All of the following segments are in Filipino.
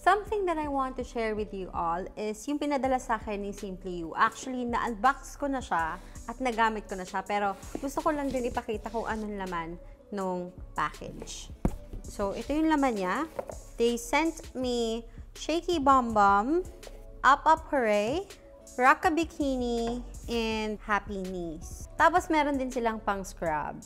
Something that I want to share with you all is yung pinadala sa akin ni Simply You. Actually, na-unbox ko na siya at nagamit ko na siya. Pero gusto ko lang din ipakita kung anong laman nung package. So, ito yung laman niya. They sent me Shaky Bum Bum, Up Up Hooray, Rocka Bikini, and Happy Knees. Tapos, meron din silang pang scrub.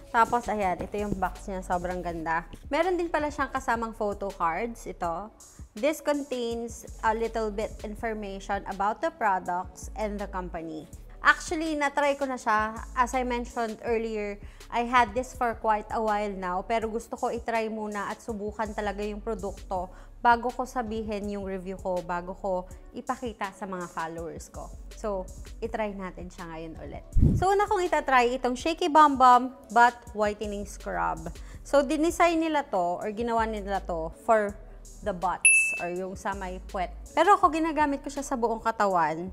Tapos, ayan, ito yung box niya. Sobrang ganda. Meron din pala siyang kasamang photo cards. Ito. This contains a little bit information about the products and the company. Actually, na-try ko na siya. As I mentioned earlier, I had this for quite a while now. Pero gusto ko i-try muna at subukan talaga yung produkto bago ko sabihin yung review ko, bago ko ipakita sa mga followers ko. So, i-try natin siya ngayon ulit. So, una kong itatry itong Shaky Bum Bum Butt Whitening Scrub. So, dinesign nila to or ginawa nila to for the butts or yung sa may puwet. Pero ako, ginagamit ko siya sa buong katawan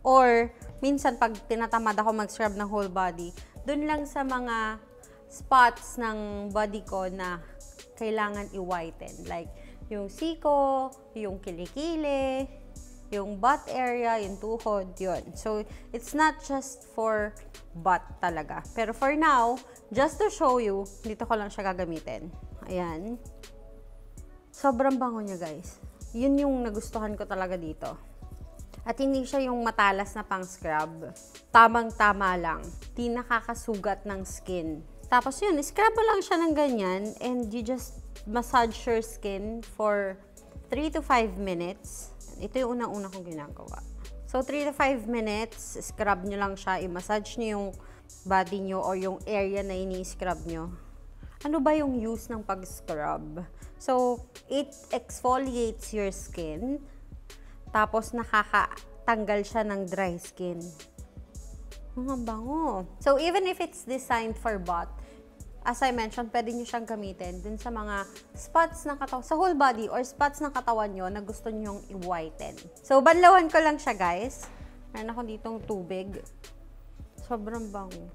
or minsan pag tinatamad ako mag-scrub ng whole body, dun lang sa mga spots ng body ko na kailangan i-whiten. Like, yung siko, yung kilikili, yung butt area, yung tuhod, yun. So, it's not just for butt talaga. Pero for now, just to show you, dito ko lang siya gagamitin. Ayan. Sobrang bango niya, guys. Yun yung nagustuhan ko talaga dito. At hindi siya yung matalas na pang scrub. Tamang-tama lang. Di nakakasugat ng skin. Tapos yun, scrub mo lang siya ng ganyan and you just massage your skin for 3 to 5 minutes. Ito yung unang-una kong ginagawa. So, 3 to 5 minutes, scrub nyo lang siya. I-massage nyo yung body nyo or yung area na ini-scrub nyo. Ano ba yung use ng pag-scrub? So, it exfoliates your skin. Tapos, nakakatanggal siya ng dry skin. Ang bango. So, even if it's designed for butt, as I mentioned, pwede nyo siyang gamitin dun sa mga spots ng katawan, sa whole body or spots ng katawan nyo na gusto nyong i-whiten. So, banlawan ko lang siya, guys. Meron ako ditong tubig. Sobrang bango.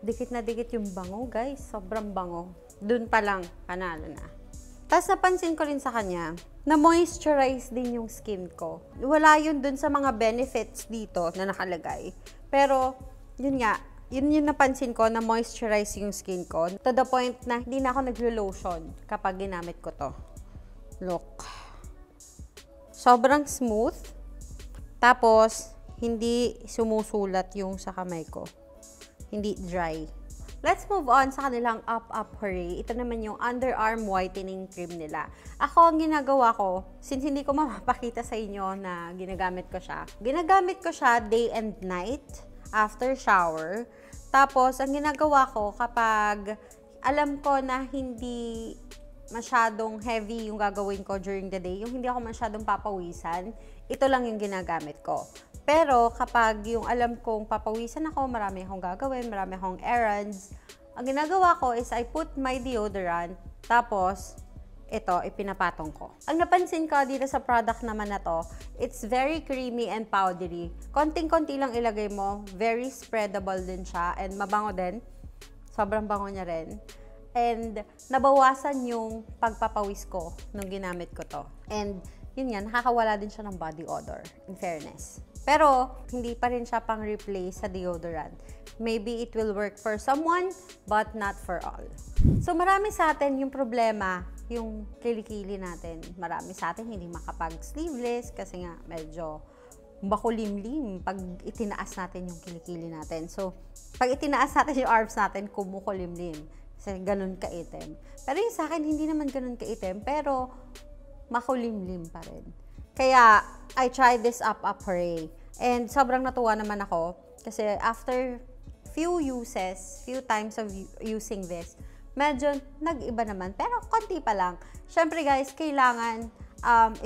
Dikit na dikit yung bango, guys. Sobrang bango. Dun pa lang, panalo na. Tapos napansin ko rin sa kanya, na moisturize din yung skin ko. Wala yun dun sa mga benefits dito na nakalagay. Pero, yun nga, yun yung napansin ko na moisturize yung skin ko. To the point na hindi na ako naglo-lotion kapag ginamit ko to. Look. Sobrang smooth. Tapos, hindi sumusulat yung sa kamay ko. Hindi dry. Let's move on sa kanilang Up Up Hooray. Ito naman yung underarm whitening cream nila. Ako, ang ginagawa ko, since hindi ko mapapakita sa inyo na ginagamit ko siya day and night after shower. Tapos, ang ginagawa ko kapag alam ko na hindi masyadong heavy yung gagawin ko during the day, yung hindi ako masyadong papawisan, ito lang yung ginagamit ko. Pero kapag yung alam kong papawisan ako, marami akong gagawin, marami akong errands, ang ginagawa ko is I put my deodorant, tapos ito, ipinapatong ko. Ang napansin ko dito sa product naman na to, it's very creamy and powdery. Konting-konti lang ilagay mo, very spreadable din siya, and mabango din. Sobrang bango niya rin. And nabawasan yung pagpapawis ko nung ginamit ko to. And yun yan, nakakawala din siya ng body odor, in fairness. Pero, hindi pa rin siya pang replace sa deodorant. Maybe it will work for someone, but not for all. So, marami sa atin yung problema, yung kilikili natin. Marami sa atin hindi makapag-sleeveless kasi nga medyo makulimlim pag itinaas natin yung kilikili natin. So, pag itinaas natin yung arms natin, kumukulimlim. Kasi ganun kaitim. Pero yung sa akin, hindi naman ganun kaitim, pero makulimlim pa rin. Kaya, I tried this Up Up Hooray. And sobrang natuwa naman ako. Kasi after few times of using this, medyo nag-iba naman. Pero konti pa lang. Syempre guys, kailangan,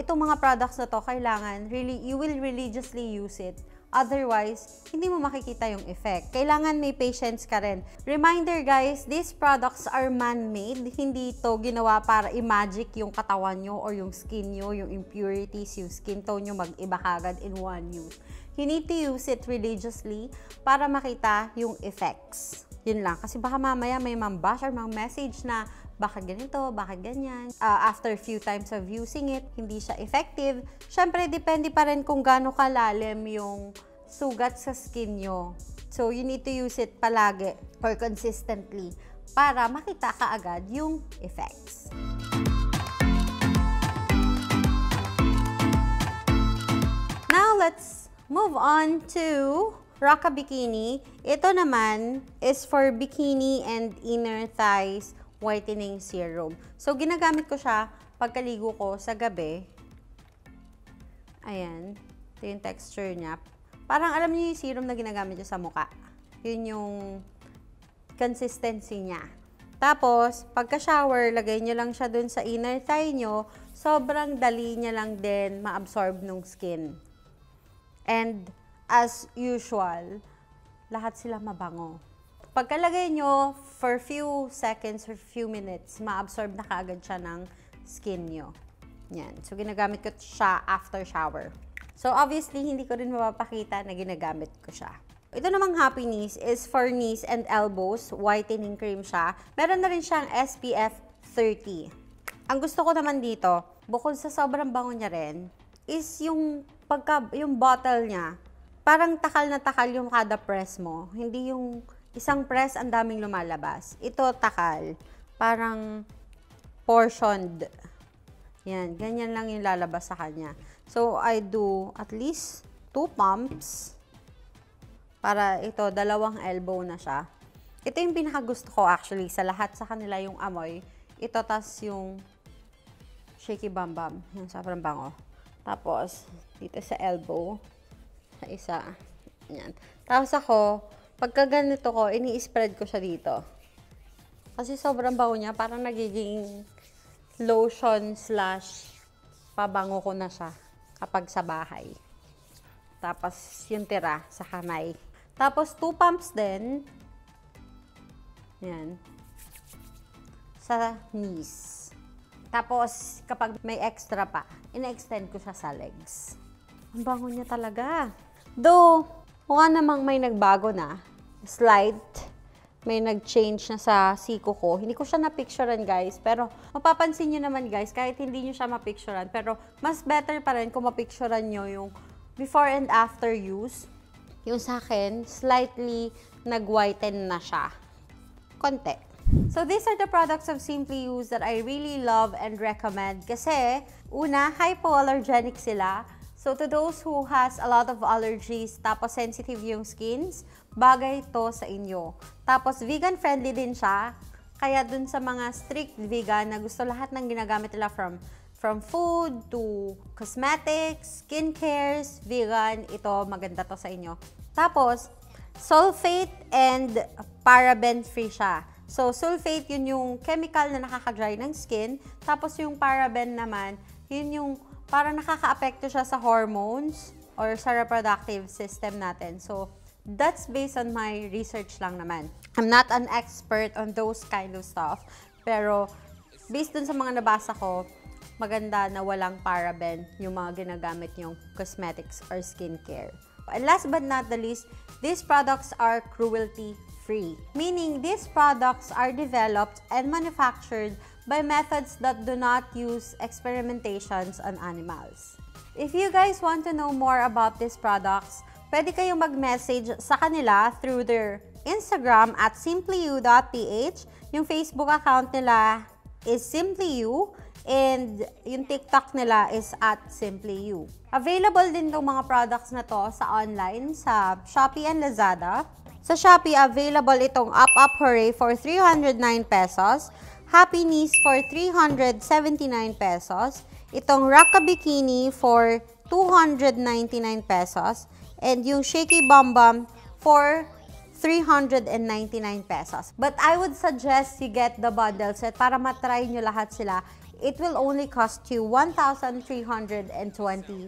itong mga products na to, kailangan, you will religiously use it. Otherwise, hindi mo makikita yung effect. Kailangan may patience ka rin. Reminder guys, these products are man-made. Hindi ito ginawa para i-magic yung katawan nyo or yung skin nyo, yung impurities, yung skin tone nyo mag-iba kagad in one use. You need to use it religiously para makita yung effects. Yun lang. Kasi baka mamaya may mambash or mga message na bakit ganito, bakit ganyan. After few times of using it, hindi siya effective. Syempre, depende pa rin kung gaano kalalim yung sugat sa skin nyo. So, you need to use it palagi or consistently para makita ka agad yung effects. Now, let's move on to Rocka Bikini. Ito naman is for bikini and inner thighs whitening serum. So, ginagamit ko siya pagkaligo ko sa gabi. Ayan. Ito yung texture niya. Parang alam niyo yung serum na ginagamit niyo sa mukha. Yun yung consistency niya. Tapos, pagka-shower, lagay niyo lang siya dun sa inner thigh niyo. Sobrang dali niya lang din ma-absorb nung skin. And, as usual, lahat sila mabango. Pagkalagay nyo, for few seconds or few minutes, ma-absorb na kaagad siya ng skin nyo. Yan. So, ginagamit ko siya after shower. So, obviously, hindi ko rin mapapakita na ginagamit ko siya. Ito namang Happy Knees is for knees and elbows. Whitening cream siya. Meron na rin siyang SPF 30. Ang gusto ko naman dito, bukod sa sobrang bango niya rin, is yung bottle niya, parang takal na takal yung kada press mo. Hindi yung isang press, ang daming lumalabas. Ito, takal. Parang portioned. Yan, ganyan lang yung lalabas sa kanya. So, I do at least 2 pumps. Para ito, 2 elbow na siya. Ito yung pinakagusto ko actually sa lahat sa kanila yung amoy. Ito, tas yung Shaky Bam Bam. Yung sobrang bango. Tapos, dito sa elbow. Sa isa. Yan. Tapos ako, pagka ganito ko, ini-spread ko siya dito. Kasi sobrang bango niya, parang nagiging lotion / pabango ko na siya kapag sa bahay. Tapos, yung tira sa kamay. Tapos, 2 pumps din. Yan. Sa knees. Tapos, kapag may extra pa, ina-extend ko siya sa legs. Ang bango niya talaga. Though, mukha namang may nagbago na. Slight. May nag-change na sa siko ko. Hindi ko siya na-picturean, guys. Pero, mapapansin nyo naman, guys, kahit hindi nyo siya ma-picturean. Pero, mas better pa rin kung ma-picturean nyo yung before and after use. Yung sa akin, slightly nag-whiten na siya. Konti. So, these are the products of Simply You that I really love and recommend. Kasi, una, hypoallergenic sila. So, to those who has a lot of allergies, tapos sensitive yung skins, bagay to sa inyo. Tapos, vegan-friendly din siya. Kaya dun sa mga strict vegan na gusto lahat ng ginagamit nila from food to cosmetics, skincares, vegan, ito maganda to sa inyo. Tapos, sulfate and paraben-free siya. So, sulfate, yun yung chemical na nakaka-dry ng skin. Tapos, yung paraben naman, yun yung parang nakaka-apekto siya sa hormones or sa reproductive system natin. So, that's based on my research lang naman. I'm not an expert on those kind of stuff. Pero, based dun sa mga nabasa ko, maganda na walang paraben yung mga ginagamit yung cosmetics or skincare. And last but not the least, these products are cruelty-free. Meaning, these products are developed and manufactured by methods that do not use experimentations on animals. If you guys want to know more about these products, pwede kayong mag-message sa kanila through their Instagram at simplyu.ph. Yung Facebook account nila is simplyu and yung TikTok nila is at simplyu. Available din itong mga products na to sa online, sa Shopee and Lazada. Sa Shopee, available itong Up Up Hooray for 309 pesos. Happy Knees for 379 pesos. Itong Rocka Bikini for 299 pesos. And yung Shaky Bam Bam for 399 pesos. But I would suggest you get the bundle set para matry nyo lahat sila. It will only cost you 1,320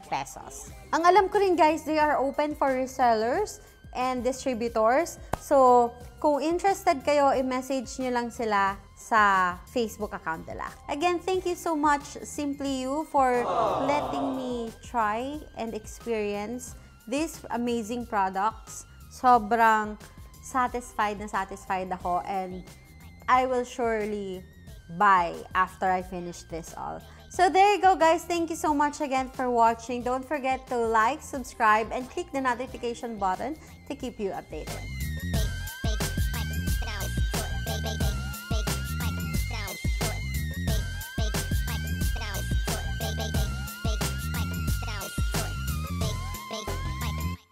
pesos. Ang alam ko rin, guys, they are open for resellers and distributors. So, kung interested kayo, i-message nyo lang sila sa Facebook account nila. Again, thank you so much, Simply You, for letting me try and experience these amazing products. Sobrang satisfied na satisfied ako, and I will surely buy after I finish this all. So there you go, guys. Thank you so much again for watching. Don't forget to like, subscribe, and click the notification button to keep you updated.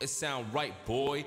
It sound right, boy.